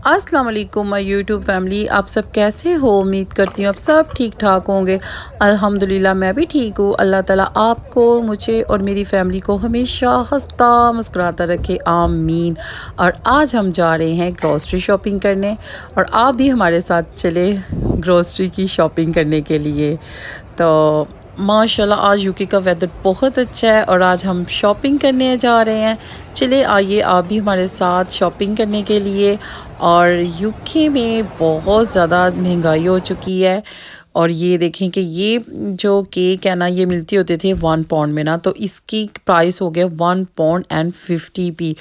अस्सलाम वालेकुम my YouTube family. आप सब कैसे हो? उम्मीद करती हूँ आप सब ठीक ठाक होंगे। अल्हम्दुलिल्लाह मैं भी ठीक हूँ। अल्लाह ताला आपको, मुझे और मेरी फैमिली को हमेशा हंसता मुस्कुराता रखे, आमीन। और आज हम जा रहे हैं ग्रोसरी शॉपिंग करने, और आप भी हमारे साथ चले ग्रोसरी की शॉपिंग करने के लिए। तो माशाल्लाह आज यूके का वेदर बहुत अच्छा है और आज हम शॉपिंग करने जा रहे हैं। चले आइए आप भी हमारे साथ शॉपिंग करने के लिए। और यूके में बहुत ज़्यादा महंगाई हो चुकी है। और ये देखें कि ये जो केक है ना, ये मिलते होते थे 1 पाउंड में ना, तो इसकी प्राइस हो गया 1 पाउंड एंड 50p।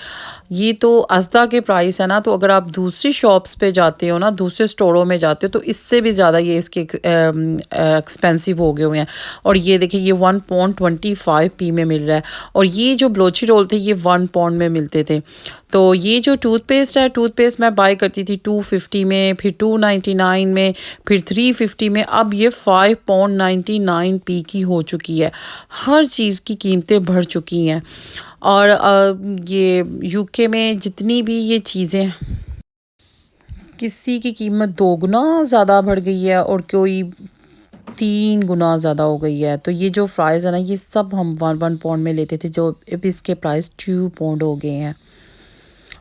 ये तो असदा के प्राइस है ना। तो अगर आप दूसरी शॉप्स पे जाते हो ना, दूसरे स्टोरों में जाते हो, तो इससे भी ज़्यादा ये इसके एक्सपेंसिव हो गए हुए हैं। और ये देखिए, ये 1 पाउंड 25p में मिल रहा है। और ये जो ब्लोची रोल थे, ये 1 पाउंड में मिलते थे। तो ये जो टूथपेस्ट है, टूथपेस्ट मैं बाय करती थी 250 में, फिर 299 में, फिर 350 में। अब ये 5 पाउंड 99p की हो चुकी है। हर चीज़ की कीमतें बढ़ चुकी हैं। और ये यूके में जितनी भी ये चीज़ें, किसी की कीमत 2 गुना ज़्यादा बढ़ गई है और कोई 3 गुना ज़्यादा हो गई है। तो ये जो फ्राइज़ है ना, ये सब हम 1 1 पाउंड में लेते थे, जो अब इसके प्राइस 2 पाउंड हो गए हैं।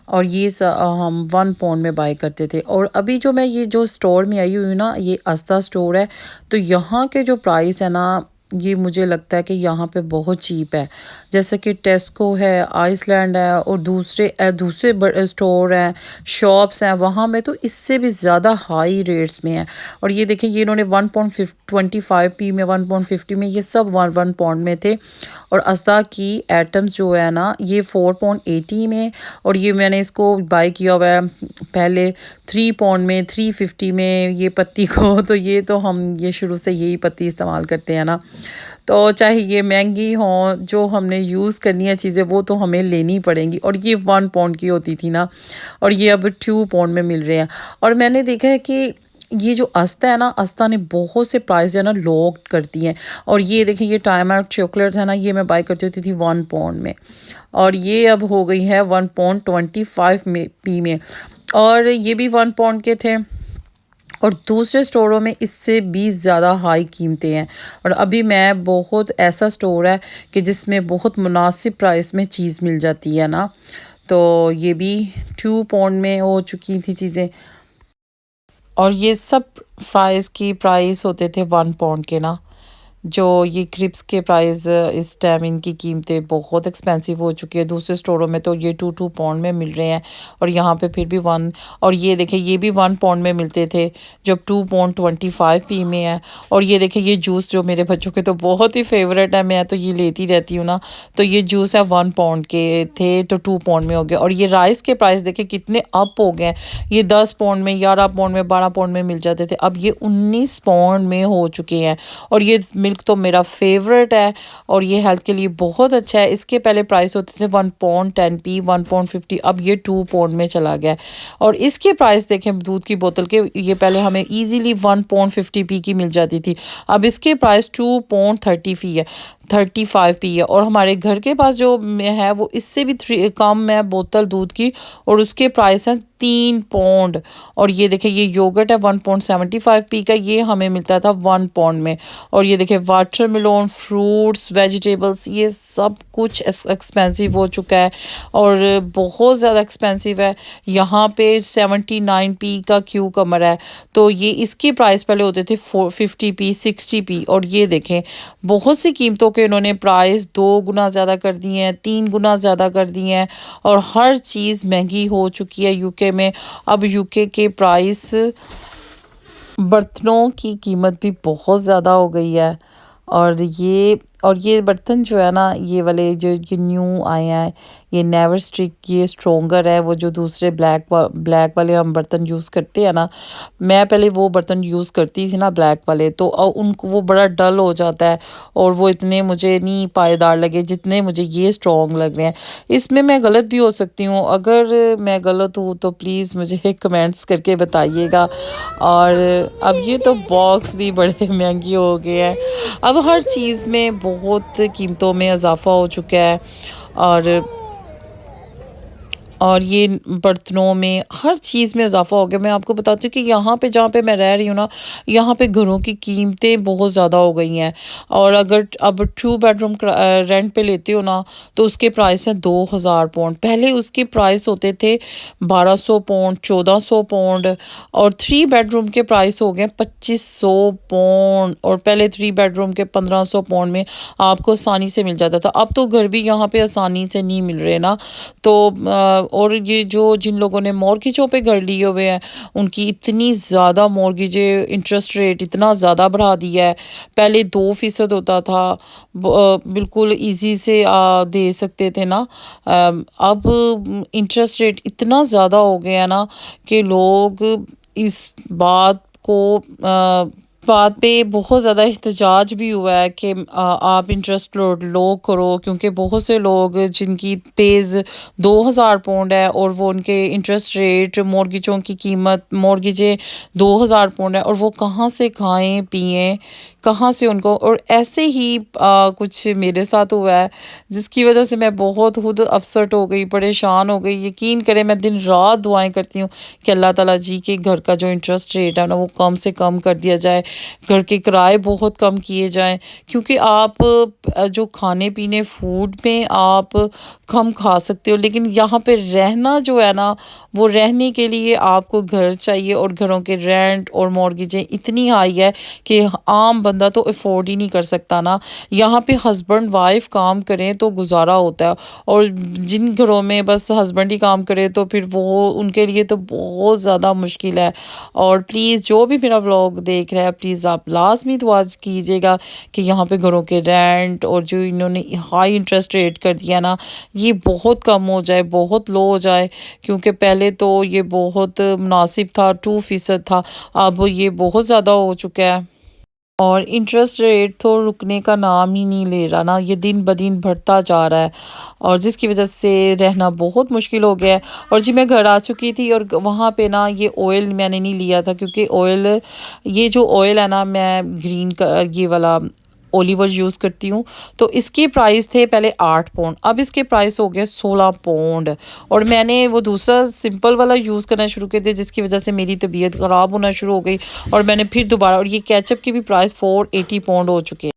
और ये हम 1 पाउंड में बाय करते थे। और अभी जो मैं ये जो स्टोर में आई हुई हूँ ना, ये अस्ता स्टोर है। तो यहाँ के जो प्राइस है ना, ये मुझे लगता है कि यहाँ पे बहुत चीप है। जैसे कि टेस्को है, आइसलैंड है, और दूसरे स्टोर हैं, शॉप्स हैं, वहाँ में तो इससे भी ज़्यादा हाई रेट्स में है। और ये देखिए, ये इन्होंने 1 पाउंड 25p में, 1 पाउंड 50 में, ये सब 1 1 पाउंड में थे। और अस्दा की एटम्स जो है ना, ये 4 पाउंड 80 में। और ये मैंने इसको बाय किया हुआ है पहले 3 पाउंड में, 350 में ये पत्ती को। तो ये तो हम ये शुरू से यही पत्ती इस्तेमाल करते हैं ना। तो चाहे ये महंगी हो, जो हमने यूज़ करनी है चीज़ें, वो तो हमें लेनी पड़ेंगी। और ये 1 पाउंड की होती थी ना, और ये अब 2 पाउंड में मिल रहे हैं। और मैंने देखा है कि ये जो अस्ता है ना, अस्ता ने बहुत से प्राइस जो है ना लॉक कर दिए हैं। और ये देखिए, ये टाइम आउट चॉकलेट्स है ना, ये मैं बाय करती होती थी 1 पाउंड में, और ये अब हो गई है 1 पाउंड 25p में। और ये भी 1 पाउंड के थे। और दूसरे स्टोरों में इससे भी ज़्यादा हाई कीमतें हैं। और अभी मैं बहुत ऐसा स्टोर है कि जिसमें बहुत मुनासिब प्राइस में चीज़ मिल जाती है ना। तो ये भी 2 पाउंड में हो चुकी थी चीज़ें। और ये सब फ्राइज़ की प्राइस होते थे 1 पाउंड के ना। जो ये क्रिप्स के प्राइस इस टाइम इनकी कीमतें बहुत एक्सपेंसिव हो चुकी है। दूसरे स्टोरों में तो ये 2 2 पाउंड में मिल रहे हैं, और यहाँ पे फिर भी 1। और ये देखिए, ये भी 1 पाउंड में मिलते थे, जब 2 पाउंड 25p में है। और ये देखिए, ये जूस जो मेरे बच्चों के तो बहुत ही फेवरेट है, मैं तो ये लेती रहती हूँ ना। तो ये जूस है 1 पाउंड के थे, तो 2 पाउंड में हो गया। और ये राइस के प्राइस देखिए कितने अप हो गए हैं। ये 10 पाउंड में, 11 पाउंड में, 12 पाउंड में मिल जाते थे, अब ये 19 पाउंड में हो चुके हैं। और ये मिल्क तो मेरा फेवरेट है, और ये हेल्थ के लिए बहुत अच्छा है। इसके पहले प्राइस होते थे 1 पाउंड 10p, 1 पाउंड 50, अब ये 2 पाउंड में चला गया है। और इसके प्राइस देखें दूध की बोतल के, ये पहले हमें इजीली 1 पाउंड 50p की मिल जाती थी, अब इसके प्राइस 2 पाउंड 30p है, 35p है। और हमारे घर के पास जो है, वो इससे भी कम है बोतल दूध की, और उसके प्राइस हैं 3 पाउंड। और ये देखिए, ये योगर्ट है 1 पाउंड 75p का, ये हमें मिलता था 1 पाउंड में। और ये देखिए, वाटरमेलोन, फ्रूट्स, वेजिटेबल्स, ये सब कुछ एक्सपेंसिव हो चुका है, और बहुत ज़्यादा एक्सपेंसिव है। यहाँ पे 79p का क्यूकम्बर है, तो ये इसकी प्राइस पहले होते थे 50p 60p। और ये देखें, बहुत सी कीमतों के इन्होंने प्राइस 2 गुना ज़्यादा कर दिए हैं, 3 गुना ज़्यादा कर दिए हैं। और हर चीज़ महंगी हो चुकी है यूके में। अब यूके के प्राइस, बर्तनों की कीमत भी बहुत ज़्यादा हो गई है। और ये बर्तन जो है ना, ये वाले जो ये न्यू आए हैं, ये नेवर स्टिक, ये स्ट्रोंगर है। वो जो दूसरे ब्लैक वाले हम बर्तन यूज़ करते हैं ना, मैं पहले वो बर्तन यूज़ करती थी ना ब्लैक वाले, तो उनको वो बड़ा डल हो जाता है, और वो इतने मुझे नहीं पायदार लगे जितने मुझे ये स्ट्रॉन्ग लग रहे हैं। इसमें मैं गलत भी हो सकती हूँ, अगर मैं गलत हूँ तो प्लीज़ मुझे कमेंट्स करके बताइएगा। और अब ये तो बॉक्स भी बड़े महंगे हो गए हैं। अब हर चीज़ में बहुत कीमतों में इजाफा हो चुका है। और और ये बर्तनों में हर चीज़ में इज़ाफ़ा हो गया। मैं आपको बताती हूँ कि यहाँ पे जहाँ पे मैं रह रही हूँ ना, यहाँ पे घरों की कीमतें बहुत ज़्यादा हो गई हैं। और अगर अब 2 बेडरूम रेंट पे लेते हो ना, तो उसके प्राइस हैं 2000 पाउंड। पहले उसके प्राइस होते थे 1200 पाउंड, 1400 पाउंड, और 3 बेडरूम के प्राइस हो गए 2500 पाउंड, और पहले 3 बेडरूम के 1500 पाउंड में आपको आसानी से मिल जाता था। अब तो घर भी यहाँ पे आसानी से नहीं मिल रहे ना। तो और ये जो जिन लोगों ने मॉर्गेजों पे घर लिए हुए हैं, उनकी इतनी ज़्यादा मॉर्गेजें, इंटरेस्ट रेट इतना ज़्यादा बढ़ा दिया है। पहले 2% होता था, बिल्कुल ईज़ी से दे सकते थे ना। अब इंटरेस्ट रेट इतना ज़्यादा हो गया ना कि लोग इस बात को बात पे बहुत ज़्यादा एहतजाज भी हुआ है कि आप इंटरेस्ट लो करो, क्योंकि बहुत से लोग जिनकी पेज़ 2000 पाउंड है और वो उनके इंटरेस्ट रेट मॉर्गेजों की कीमत मॉर्गेजें 2000 पाउंड है, और वो कहाँ से खाएं पिएं, कहाँ से उनको। और ऐसे ही कुछ मेरे साथ हुआ है, जिसकी वजह से मैं बहुत खुद अपसेट हो गई, परेशान हो गई। यकीन करें, मैं दिन रात दुआएं करती हूँ कि अल्लाह ताला जी के घर का जो इंटरेस्ट रेट है ना, वो कम से कम कर दिया जाए, घर के किराए बहुत कम किए जाएँ। क्योंकि आप जो खाने-पीने फूड में आप कम खा सकते हो, लेकिन यहाँ पे रहना जो है ना, वो रहने के लिए आपको घर चाहिए, और घरों के रेंट और मॉर्गेजें इतनी हाई है कि आम बंदा तो अफ़ोर्ड ही नहीं कर सकता ना। यहाँ पे हस्बैंड वाइफ़ काम करें तो गुज़ारा होता है, और जिन घरों में बस हस्बैंड ही काम करे, तो फिर वो उनके लिए तो बहुत ज़्यादा मुश्किल है। और प्लीज़ जो भी मेरा व्लॉग देख रहा है, प्लीज़ आप लाज़मी दुआ कीजिएगा कि यहाँ पे घरों के रेंट और जो इन्होंने हाई इंटरेस्ट रेट कर दिया ना, ये बहुत कम हो जाए, बहुत लो हो जाए। क्योंकि पहले तो ये बहुत मुनासिब था, 2% था, अब ये बहुत ज़्यादा हो चुका है। और इंटरेस्ट रेट तो रुकने का नाम ही नहीं ले रहा ना, ये दिन-ब-दिन बढ़ता जा रहा है, और जिसकी वज़ह से रहना बहुत मुश्किल हो गया है। और जी, मैं घर आ चुकी थी, और वहाँ पे ना ये ऑयल मैंने नहीं लिया था, क्योंकि ऑयल, ये जो ऑयल है ना, मैं ग्रीन का ये वाला ऑलिव ऑयल यूज़ करती हूँ। तो इसके प्राइस थे पहले 8 पाउंड, अब इसके प्राइस हो गए 16 पाउंड। और मैंने वो दूसरा सिंपल वाला यूज़ करना शुरू कर दिया, जिसकी वज़ह से मेरी तबीयत ख़राब होना शुरू हो गई, और मैंने फिर दोबारा, और ये केचअप के भी प्राइस 480 पाउंड हो चुके हैं।